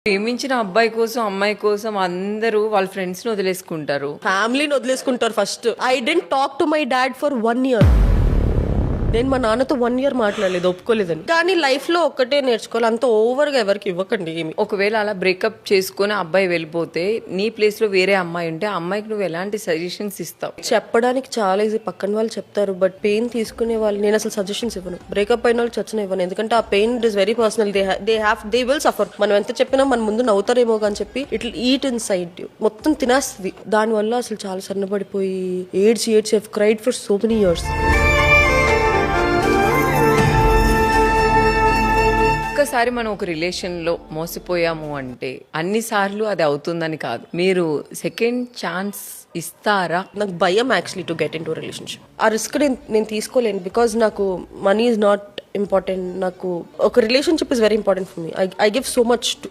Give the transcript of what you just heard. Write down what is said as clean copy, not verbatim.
ప్రేమించిన అబ్బాయి కోసం అమ్మాయి కోసం అందరూ వాళ్ళ ఫ్రెండ్స్ ని వదిలేసుకుంటారు. ఫ్యామిలీని వదిలేసుకుంటారు first. I didn't talk to my dad for 1 year. నేను మా నాన్నతో 1 year మాట్లాడలేదు, ఒప్పుకోలేదని. కానీ లైఫ్ లో ఒక్కటే నేర్చుకోవాలి, అంత ఓవర్ గా ఎవరికి ఇవ్వకండి ఏమి. ఒకవేళ అలా బ్రేకప్ చేసుకుని అబ్బాయి వెళ్ళిపోతే నీ ప్లేస్ లో వేరే అమ్మాయి ఉంటే ఆ అమ్మాయికి నువ్వు ఎలాంటి సజెషన్స్ ఇస్తావు? చెప్పడానికి చాలా ఈజీ, పక్కన వాళ్ళు చెప్తారు. బట్ పెయిన్ తీసుకునే వాళ్ళు నేను అసలు సజెషన్స్ ఇవ్వను. బ్రేకప్ అయిన వాళ్ళు చచ్చిన ఇవ్వను. ఎందుకంటే ఆ pain it is very personal. They will suffer. మనం ఎంత చెప్పినా మన ముందు నవ్వుతారేమో అని చెప్పి it will eat in side, మొత్తం తినేస్తుంది. దానివల్ల అసలు చాలా సన్నపడిపోయి ఏడ్చి I cried for so many years. ఒక్కసారి మనం ఒక రిలేషన్ లో మోసపోయాము అంటే అన్నిసార్లు అది అవుతుందని కాదు. మీరు సెకండ్ ఛాన్స్ ఇస్తారా? నాకు భయం actually to get in to relationship. ఆ రిస్క్ నేను తీసుకోలేను. బికాజ్ నాకు మనీ ఈజ్ నాట్ ఇంపార్టెంట్. నాకు ఒక relationship is very important for me. I give so much to